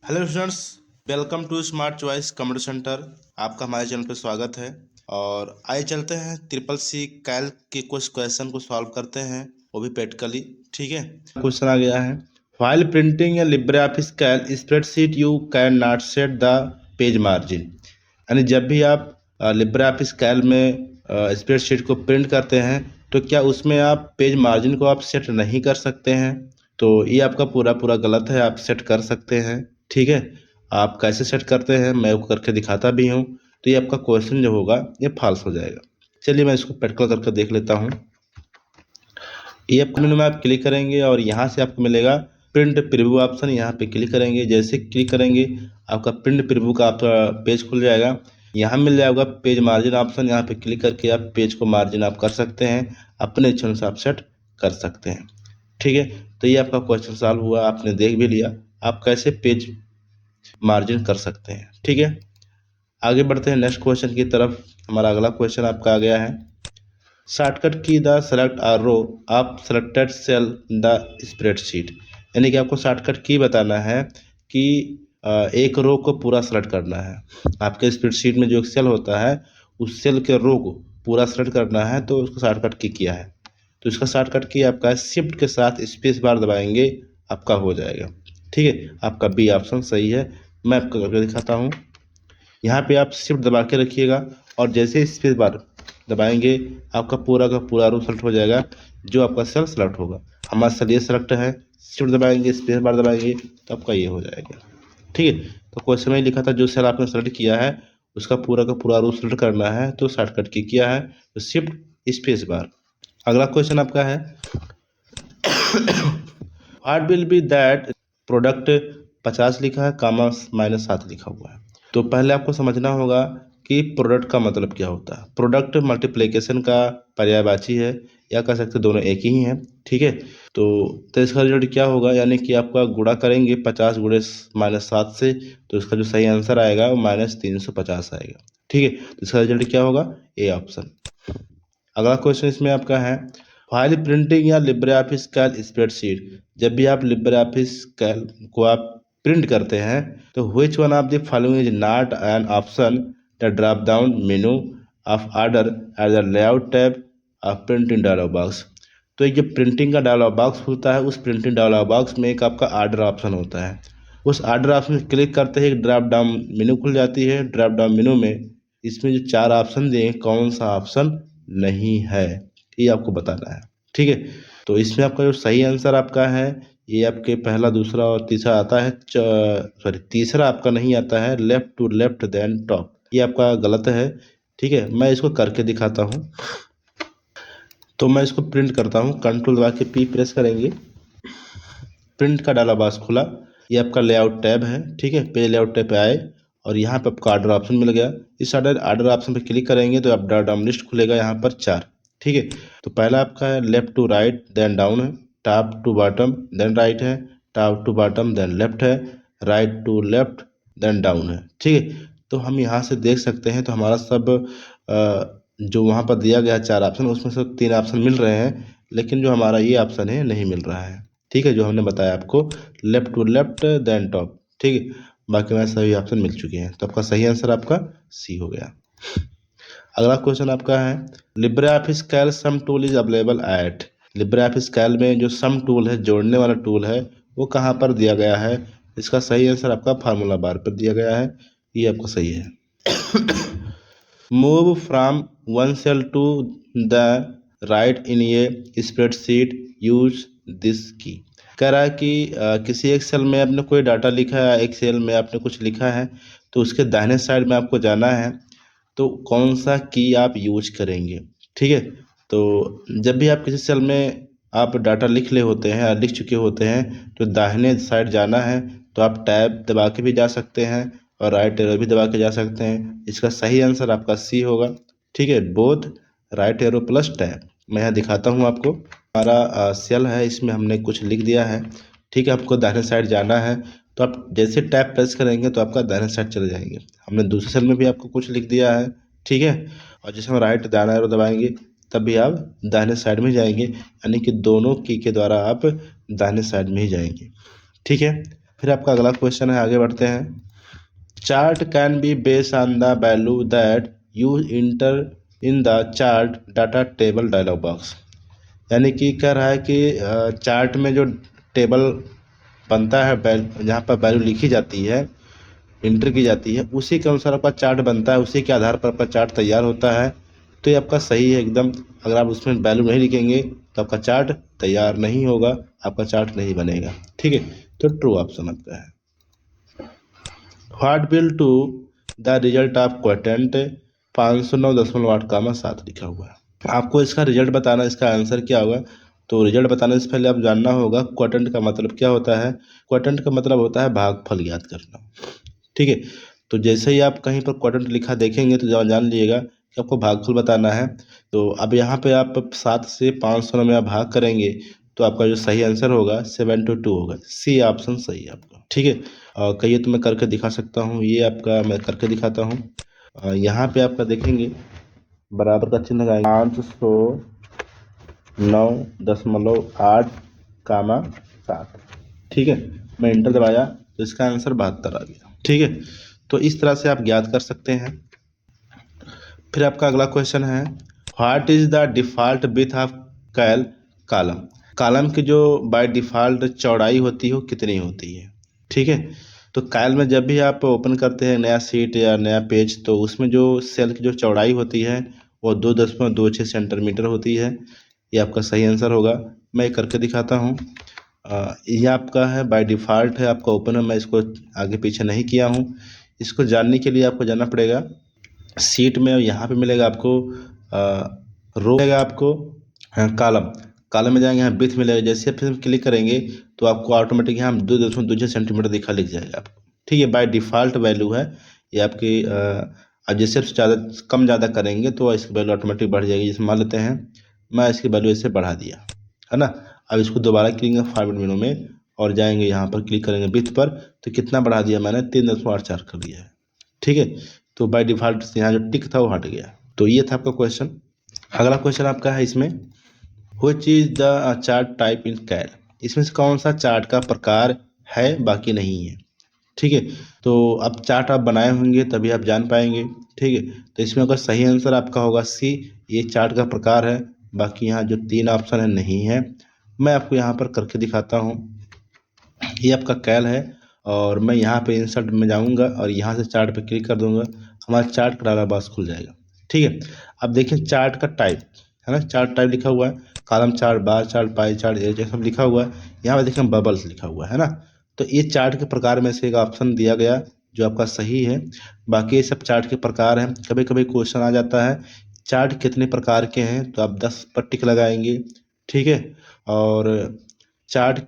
Hello students, welcome to Smart Choice Computer Centre. आपका हमारे channel पर स्वागत है। और आइए चलते हैं ट्रिपल सी कैल्क के कुछ क्वेश्चन को सॉल्व करते हैं, वो भी प्रैक्टिकली। ठीक है, क्वेश्चन आ गया है, फाइल प्रिंटिंग या Libre office Calc spreadsheet you can not set the page margin. यानी जब भी आप लिब्रे ऑफिस कैल्क में स्प्रेडशीट को प्रिंट करते हैं तो क्या उसमें आप पेज मार्जिन को आप सेट नहीं कर सकते हैं। तो ये आपका पूरा पूरा गलत है, आप सेट कर सकते हैं। ठीक है, आप कैसे सेट करते हैं मैं वो करके दिखाता भी हूँ। तो ये आपका क्वेश्चन जो होगा ये फॉल्स हो जाएगा। चलिए मैं इसको प्रैक्टिकल करके देख लेता हूँ। ये मेनू में आप क्लिक करेंगे और यहाँ से आपको मिलेगा प्रिंट प्रीव्यू ऑप्शन। यहाँ पे क्लिक करेंगे, जैसे क्लिक करेंगे आपका प्रिंट प्रीव्यू का आपका पेज खुल जाएगा। यहाँ मिल जाएगा पेज मार्जिन ऑप्शन, यहाँ पे क्लिक करके आप पेज को मार्जिन आप कर सकते हैं, अपने इच्छा से आप सेट कर सकते हैं। ठीक है, तो ये आपका क्वेश्चन सॉल्व हुआ, आपने देख भी लिया आप कैसे पेज मार्जिन कर सकते हैं। ठीक है, आगे बढ़ते हैं नेक्स्ट क्वेश्चन की तरफ। हमारा अगला क्वेश्चन आपका आ गया है, शॉर्टकट की द सेलेक्ट आ रो आप सेलेक्टेड सेल द स्प्रेडशीट। यानी कि आपको शॉर्टकट की बताना है कि एक रो को पूरा सेलेक्ट करना है। आपके स्प्रेडशीट में जो एक सेल होता है उस सेल के रो को पूरा सेलेक्ट करना है, तो उसको शॉर्टकट की किया है। तो इसका शॉर्टकट की आपका शिफ्ट के साथ स्पेस बार दबाएंगे, आपका हो जाएगा। ठीक है, आपका बी ऑप्शन सही है। मैं आपको करके दिखाता हूँ। यहाँ पे आप शिफ्ट दबा के रखिएगा और जैसे स्पेस बार दबाएंगे आपका पूरा का पूरा रो सेलेक्ट हो जाएगा, जो आपका सेल सेलेक्ट होगा। हमारा सेल ये सेलेक्ट है, शिफ्ट दबाएंगे स्पेस बार दबाएंगे तो आपका ये हो जाएगा। ठीक है, तो क्वेश्चन में लिखा था जो सेल आपने सेलेक्ट किया है उसका पूरा का पूरा रो सेलेक्ट करना है, तो शॉर्टकट की किया है तो शिफ्ट स्पेस बार। अगला क्वेश्चन आपका है, what will be that product 50 लिखा है, कामा -7 लिखा हुआ है। तो पहले आपको समझना होगा कि प्रोडक्ट का मतलब क्या होता है। प्रोडक्ट मल्टीप्लिकेशन का पर्यायवाची है, या कह सकते दोनों एक ही हैं। ठीक है, तो इसका रिजल्ट क्या होगा, यानी कि आपका गुणा करेंगे 50 गुणे -7 से, तो इसका जो सही आंसर आएगा वो -350 आएगा। ठीक है, तो इसका रिजल्ट क्या होगा, ए ऑप्शन। अगला क्वेश्चन इसमें आपका है, फाइल प्रिंटिंग या लिब्रे ऑफिस कैल्क स्प्रेडशीट। जब भी आप लिब्रे ऑफिस कैल्क को आप प्रिंट करते हैं तो which one of the following is not an option the drop down menu of order at the layout tab of printing dialog box. तो एक जो प्रिंटिंग का डायलॉग बॉक्स खुलता है, उस प्रिंटिंग डायलॉग बॉक्स में एक आपका ऑर्डर ऑप्शन होता है। उस ऑर्डर ऑप्शन में क्लिक करते ही एक ड्रॉप डाउन मेनू खुल जाती है। ड्रॉप डाउन मेनू में इसमें जो 4 ऑप्शन दिए कौन सा ऑप्शन नहीं है, ये आपको बताना है। ठीक है, तो इसमें आपका जो सही आंसर आपका है ये आपके पहला दूसरा और तीसरा आता है, सॉरी तीसरा आपका नहीं आता है, left to left then top, ये आपका गलत है। ठीक है, मैं इसको करके दिखाता हूँ। तो मैं इसको प्रिंट करता हूँ, कंट्रोल दबा के पी प्रेस करेंगे, प्रिंट का डायलॉग बॉक्स खुला। ये आपका लेआउट टैब है। ठीक है, पेज लेआउट टैब पे आए और यहाँ पे आपका ऑर्डर ऑप्शन मिल गया। इस ऑर्डर ऑप्शन पे क्लिक करेंगे तो आप ड्रॉप डाउन लिस्ट खुलेगा, यहाँ पर 4। ठीक है, तो पहला आपका है left to right then down है, top to bottom then right है, top to bottom then left है, right to left then down है। ठीक है, तो हम यहाँ से देख सकते हैं तो हमारा सब जो वहाँ पर दिया गया 4 ऑप्शन उसमें से 3 ऑप्शन मिल रहे हैं, लेकिन जो हमारा ये ऑप्शन है नहीं मिल रहा है। ठीक है, जो हमने बताया आपको left to left then top. ठीक है, बाकी में सभी ऑप्शन मिल चुके हैं, तो आपका सही आंसर आपका सी हो गया। अगला क्वेश्चन आपका है, LibreOffice Calc sum tool is available at. LibreOffice Calc में जो सम टूल है, जोड़ने वाला टूल है, वो कहाँ पर दिया गया है। इसका सही आंसर आपका फार्मूला बार पर दिया गया है, ये आपका सही है। Move from one cell to the right in a spreadsheet use this key. कह रहा है कि किसी एक सेल में आपने कोई डाटा लिखा है, एक सेल में आपने कुछ लिखा है, तो उसके दाहिने साइड में आपको जाना है, तो कौन सा की आप यूज करेंगे। ठीक है, तो जब भी आप किसी सेल में आप डाटा लिख लिख चुके होते हैं तो दाहिने साइड जाना है, तो आप टैब दबा के भी जा सकते हैं और राइट एरो भी दबा के जा सकते हैं। इसका सही आंसर आपका सी होगा। ठीक है, both right arrow plus tab. मैं यहाँ दिखाता हूँ आपको, हमारा सेल है, इसमें हमने कुछ लिख दिया है। ठीक है, आपको दाहिने साइड जाना है, तो आप जैसे टैब प्रेस करेंगे तो आपका दाहिने साइड चले जाएंगे। हमने दूसरे सेल में भी आपको कुछ लिख दिया है। ठीक है, और जैसे हम राइट दाहिना एरो दबाएंगे तब भी आप दाहिने साइड में जाएंगे, यानी कि दोनों की के द्वारा आप दाहिने साइड में ही जाएंगे। ठीक है, फिर आपका अगला क्वेश्चन है, आगे बढ़ते हैं। Chart can be based on the value that you enter in the chart data table dialog box. यानी कि कह रहा है कि चार्ट में जो टेबल बनता है, जहाँ पर वैल्यू लिखी जाती है, इंटर की जाती है, उसी के अनुसार आपका चार्ट बनता है, उसी के आधार पर आपका चार्ट तैयार होता है। तो ये आपका सही है एकदम। अगर आप उसमें वैल्यू नहीं लिखेंगे तो आपका चार्ट तैयार नहीं होगा, आपका चार्ट नहीं बनेगा। ठीक है, तो ट्रू ऑप्शन आपका है। What will to the result of quotient 509.8 लिखा हुआ है। आपको इसका रिजल्ट बताना, इसका आंसर क्या होगा। तो रिजल्ट बताने से पहले आप जानना होगा क्वोटेंट का मतलब क्या होता है। क्वोटेंट का मतलब होता है भागफल ज्ञात करना। ठीक है, तो जैसे ही आप कहीं पर क्वोटेंट लिखा देखेंगे तो जान लीजिएगा कि आपको भागफल बताना है। तो अब यहाँ पे आप 7 से 500 में आप भाग करेंगे तो आपका जो सही आंसर होगा 72 होगा। सी ऑप्शन सही है आपका। ठीक है, और कहिए तो मैं करके दिखा सकता हूँ। ये आपका मैं करके दिखाता हूँ। यहाँ पे आपका देखेंगे बराबर का चिन्ह लगाएंगे 509.8, ठीक है। मैं इंटर दबाया तो इसका आंसर 72 आ गया। ठीक है, तो इस तरह से आप ज्ञात कर सकते हैं। फिर आपका अगला क्वेश्चन है, what is the default width of col column. Column की जो बाय डिफ़ॉल्ट चौड़ाई होती है वो कितनी होती है। ठीक है, तो कैल में जब भी आप ओपन करते हैं नया सीट या नया पेज, तो उसमें जो सेल की जो चौड़ाई होती है वो 2.26 सेंटीमीटर होती है। ये आपका सही आंसर होगा। मैं करके दिखाता हूँ। ये आपका है बाय डिफ़ॉल्ट है, आपका ओपन है, मैं इसको आगे पीछे नहीं किया हूँ। इसको जानने के लिए आपको जाना पड़ेगा सीट में, यहाँ पे मिलेगा आपको रो मिलेगा आपको, कॉलम कॉलम में जाएंगे, यहाँ विड्थ मिलेगा। जैसे फिर क्लिक करेंगे तो आपको ऑटोमेटिक यहाँ 2.26 सेंटीमीटर दिखा लिख जाएगा आपको। ठीक है, बाय डिफ़ॉल्ट वैल्यू है ये आपकी। अब जैसे ज़्यादा कम ज़्यादा करेंगे तो इसकी वैल्यू ऑटोमेटिक बढ़ जाएगी। जैसे मान लेते हैं मैं इसकी वैल्यू ऐसे बढ़ा दिया है ना। अब इसको दोबारा करेंगे फॉरवर्ड मेनू में और जाएंगे यहाँ पर क्लिक करेंगे विड्थ पर, तो कितना बढ़ा दिया मैंने 3.84 कर दिया है। ठीक है, तो बाय डिफ़ॉल्ट यहाँ जो टिक था वो हट गया। तो ये था आपका क्वेश्चन। अगला क्वेश्चन आपका है इसमें, which is the chart type in cal. इसमें से कौन सा चार्ट का प्रकार है बाकी नहीं है। ठीक है, तो अब चार्ट आप बनाए होंगे तभी आप जान पाएंगे। ठीक है, तो इसमें अगर सही आंसर आपका होगा सी, ये चार्ट का प्रकार है। बाकी यहाँ जो 3 ऑप्शन है नहीं है। मैं आपको यहाँ पर करके दिखाता हूँ। ये आपका कैल है और मैं यहाँ पे इंसर्ट में जाऊँगा और यहाँ से चार्ट पे क्लिक कर दूँगा, हमारा चार्ट का डायलॉग बॉक्स खुल जाएगा। ठीक है, अब देखिए चार्ट का टाइप है ना, चार्ट टाइप लिखा हुआ है, column chart, bar chart, pie chart, ये सब लिखा हुआ है। यहाँ पे देखिए बबल्स लिखा हुआ है ना। तो ये चार्ट के प्रकार में से एक ऑप्शन दिया गया जो आपका सही है। बाकी ये सब चार्ट के प्रकार हैं। कभी कभी क्वेश्चन आ जाता है चार्ट कितने प्रकार के हैं, तो आप 10 पर टिक लगाएंगे। ठीक है, और चार्ट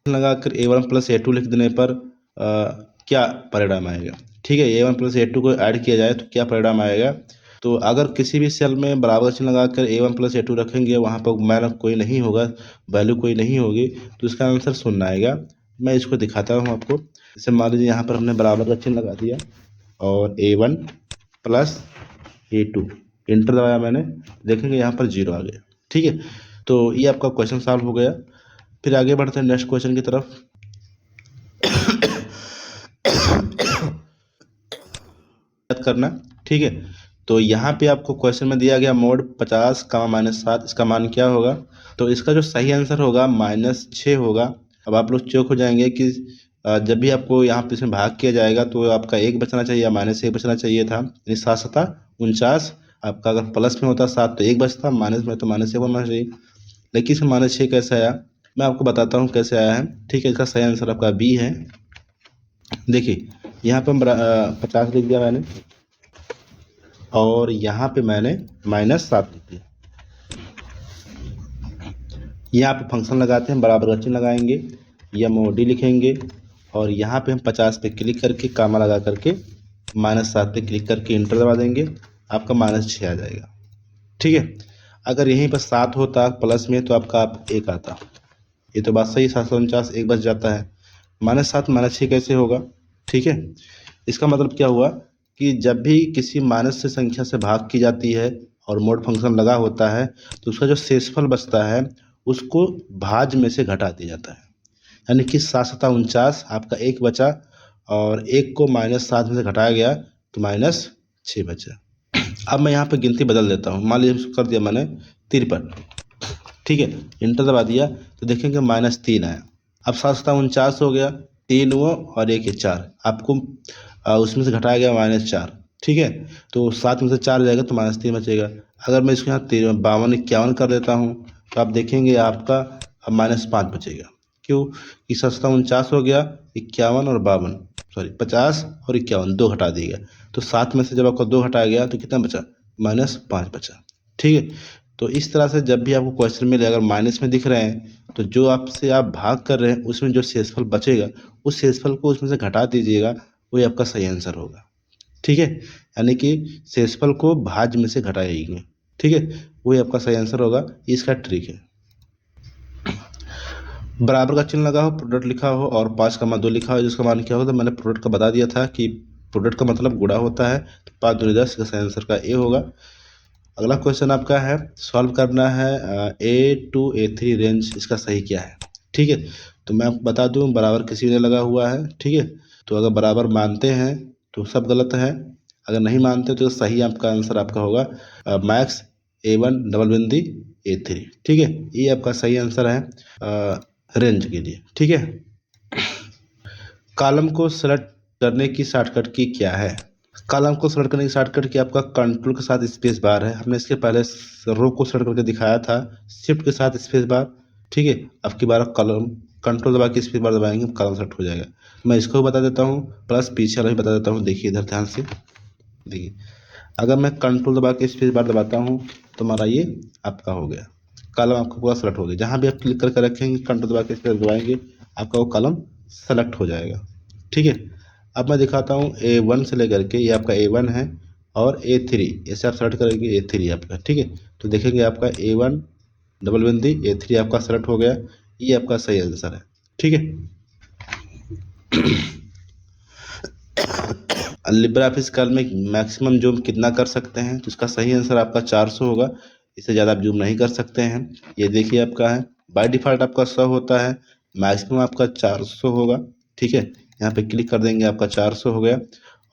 लगाकर A1 + A2 लिख देने पर क्या परिणाम आएगा। ठीक है, A1 + A2 को ऐड किया जाए तो क्या परिणाम आएगा। तो अगर किसी भी सेल में बराबर चिन्ह लगाकर A1 + A2 रखेंगे, वहाँ पर मान कोई नहीं होगा, वैल्यू कोई नहीं होगी, तो इसका आंसर 0 आएगा। मैं इसको दिखाता हूँ आपको। जैसे मान लीजिए यहाँ पर हमने बराबर का चिन्ह लगा दिया और A1 + A2 इंटर दबाया मैंने, देखेंगे यहाँ पर 0 आ गया। ठीक है, तो ये आपका क्वेश्चन सॉल्व हो गया। फिर आगे बढ़ते हैं नेक्स्ट क्वेश्चन की तरफ। याद करना। ठीक है, तो यहाँ पे आपको क्वेश्चन में दिया गया मोड 50, -7, इसका मान क्या होगा। तो इसका जो सही आंसर होगा -6 होगा। अब आप लोग चौक हो जाएंगे कि जब भी आपको यहाँ पे इसमें भाग किया जाएगा तो आपका 1 बचना चाहिए या -1 बचना चाहिए था। यानी 7 × 7 = 49। आपका अगर प्लस में होता 7 तो 1 बचता, माइनस में तो -1 बनना चाहिए। लेकिन इसमें -6 कैसे आया, मैं आपको बताता हूँ कैसे आया है। ठीक है, इसका सही आंसर आपका बी है। देखिए यहाँ पे 50 लिख दिया मैंने और यहाँ पे मैंने -7 लिख दिया। यहाँ पे फंक्शन लगाते हैं, बराबर का चिन्ह लगाएंगे, MOD लिखेंगे और यहाँ पे हम 50 पे क्लिक करके कामा लगा करके -7 पे क्लिक करके इंटर दबा देंगे, आपका -6 आ जाएगा। ठीक है, अगर यहीं पर 7 होता प्लस में तो आपका 1 आता। ये तो बात सही, 749 1 बच जाता है। -7 -6 कैसे होगा। ठीक है, इसका मतलब क्या हुआ कि जब भी किसी माइनस से संख्या से भाग की जाती है और मोड फंक्शन लगा होता है तो उसका जो शेषफल बचता है उसको भाज्य में से घटा दिया जाता है। यानी कि 7×7 आपका 1 बचा और 1 को -7 में से घटाया गया तो -6 बचा। अब मैं यहाँ पे गिनती बदल देता हूँ। मान लीजिए कर दिया मैंने 53, ठीक है, इंटर दबा दिया तो देखेंगे -3 आया। अब 7×7 हो गया, 3 वो और 1 ये 4, आपको उसमें से घटाया गया -4, ठीक है, तो 7 में से 4 जाएगा तो -3 बचेगा। अगर मैं इसको यहाँ 52 51 कर देता हूँ तो आप देखेंगे आपका अब -5 बचेगा। क्यों कि 7×7 हो गया, 51 और 52, सॉरी 50 और 51, 2 हटा दिएगा तो 7 में से जब आपका 2 हटाया गया तो कितना बचा, -5 बचा, ठीक है। तो इस तरह से जब भी आपको क्वेश्चन मिले अगर माइनस में दिख रहे हैं तो जो आपसे आप भाग कर रहे हैं उसमें जो शेषफल बचेगा उस शेषफल को उसमें से घटा दीजिएगा, वही आपका सही आंसर होगा, ठीक है। यानी कि शेषफल को भाज्य में से घटाएंगे, ठीक है, वही आपका सही आंसर होगा। इसका ट्रिक है बराबर का चिन्ह लगा हो, प्रोडक्ट लिखा हो और 5,2 लिखा हो जिसका मान क्या होगा, तो मैंने प्रोडक्ट का बता दिया था कि प्रोडक्ट का मतलब गुणा होता है, तो 5 दूनी 10 का सही आंसर का ए होगा। अगला क्वेश्चन आपका है सॉल्व करना है A2 A3 रेंज, इसका सही क्या है, ठीक है। तो मैं आपको बता दूं बराबर किसी ने लगा हुआ है, ठीक है, तो अगर बराबर मानते हैं तो सब गलत है, अगर नहीं मानते तो सही आपका आंसर आपका होगा मैक्स A1 डबल बिंदी A3, ठीक है, ये आपका सही आंसर है रेंज के लिए, ठीक है। कॉलम को सेलेक्ट करने की शॉर्टकट की क्या है, कॉलम को सेलेक्ट करने की शॉर्टकट की आपका कंट्रोल के साथ स्पेस बार है। हमने इसके पहले रो को सेलेक्ट करके दिखाया था शिफ्ट के साथ स्पेस बार, ठीक है। अब की बार कॉलम कंट्रोल दबा के स्पेस बार दबाएंगे कॉलम सेलेक्ट हो जाएगा। मैं इसको भी बता देता हूँ प्लस पीछे वाला भी बता देता हूँ, देखिए इधर ध्यान से देखिए, अगर मैं कंट्रोल दबा के स्पेस बार दबाता हूँ तो हमारा ये आपका हो गया, कॉलम आपका पूरा सेलेक्ट हो गया। जहाँ भी आप क्लिक करके रखेंगे कंट्रोल दबा के स्पेस दबाएंगे आपका वो कॉलम सेलेक्ट हो जाएगा, ठीक है। अब मैं दिखाता हूँ A1 से लेकर के, ये आपका A1 है और A3, ऐसे आप सेलेक्ट करेंगे A3 आपका, ठीक है। तो देखेंगे आपका A1 डबल बिंदी A3 आपका सेलेक्ट हो गया, ये आपका सही आंसर है, ठीक है। लिब्रा ऑफिस कैल्क में मैक्सिमम जूम कितना कर सकते हैं, तो इसका सही आंसर आपका 400 होगा, इससे ज़्यादा आप जूम नहीं कर सकते हैं। ये देखिए आपका है बाय डिफ़ॉल्ट आपका 100 होता है, मैक्सिमम आपका 400 होगा, ठीक है। यहाँ पे क्लिक कर देंगे आपका 400 हो गया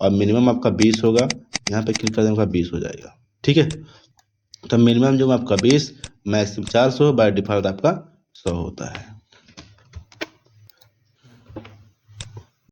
और मिनिमम आपका 20 होगा, यहाँ पे क्लिक कर देंगे आपका 20 हो जाएगा, ठीक है। तो मिनिमम जूम आपका 20, मैक्सिमम 400, बाय डिफ़ॉल्ट आपका 100 होता है।